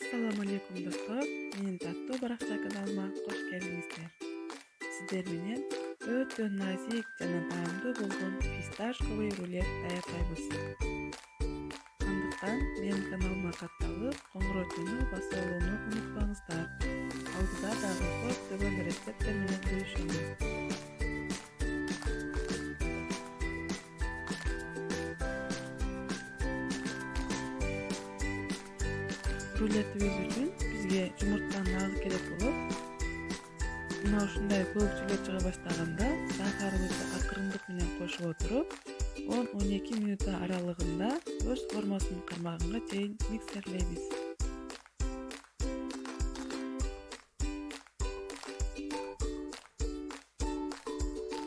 Assalamu alaikum dostlar. Менин таттуу баракча каналыма кош келиңиздер. Сиздер менен өтө назик жана даамдуу болгон фисташковый рулет даярдайбыз. Андыктан менин каналыма катталып, коңгурочуну басып алууну унутпаңыздар. Алдыда дагы көптөгөн рецепттер менен бөлүшөмүн. Рулетибиз үчүн бизге жумуртанын агы керек болот. Мына ушундай көбүкчүлөр чыга баштаганда сахарыбызды акырындык менен кошуп отуруп, 10-12 минут аралыгында өз формасынын кармаганга чейин миксерлейбиз.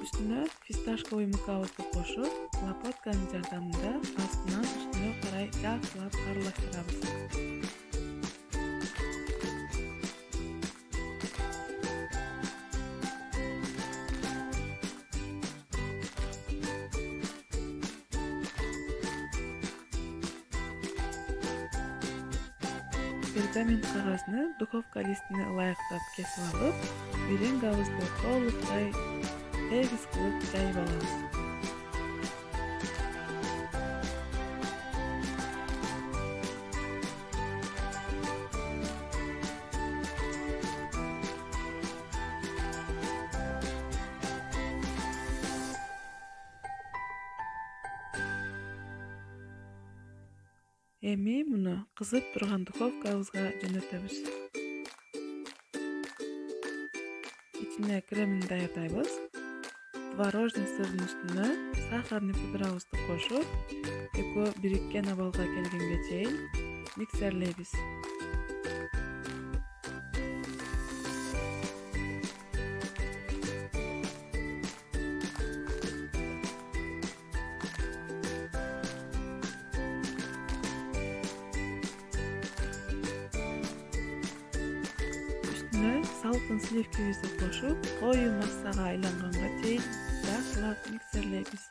Үстүнө фисташковый мукабызды кошуп, лопатканын жардамында астынан үстүнө карай жакшылап аралаштырабыз. Пергамент кагазны духовка листине ылайыктап кесип алып, меренгабызды толуктай тегиз кылып жайып алабыз. Эми муну кызып турган духовкабызга жөнөтөбүз. Ичине кремин даярдайбыз. Творожный сырдын үстүнө сахарный пудрабызды кошуп, экөө бириккен абалга келгенге чейин миксерлейбиз. Салкын сливкибизди кошуп, коюу массага айланганга чейин жакшылап миксерлейбиз.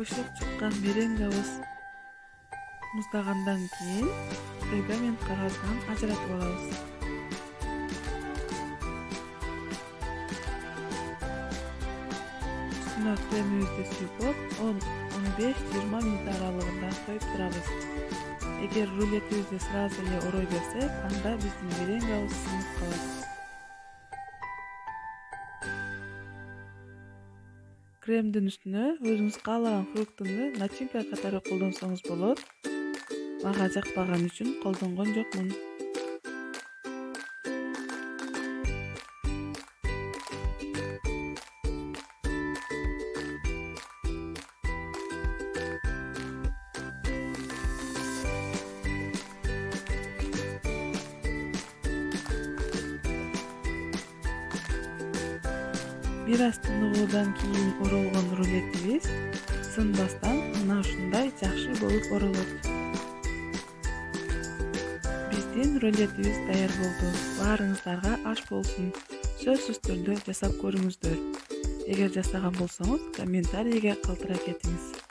Бышып чыккан меренгабыз муздагандан кийин пергамент кагазынан ажыратып алабыз. Үстүнө кремибизди сүйпөп, 10-15-20 минут аралыгында коюп турабыз. Эгер рулетибизди сразу эле орой берсек, анда биздин меренгабыз сынып калат. Кремдин үстүнө өзүңүз каалаган фруктуну начинка катары колдонсоңуз болот. Мага жакпаган үчүн колдонгон жокмун. Бир аз тыныгуудан кийин оролгон рулетибиз сынбастан мына ушундай жакшы болуп оролот. Биздин рулетибиз даяр болду. Баарыңыздарга аш болсун. Сөзсүз түрдө жасап көрүңүздөр. Эгер жасаган болсоңуз, комментарийге калтыра кетиңиз.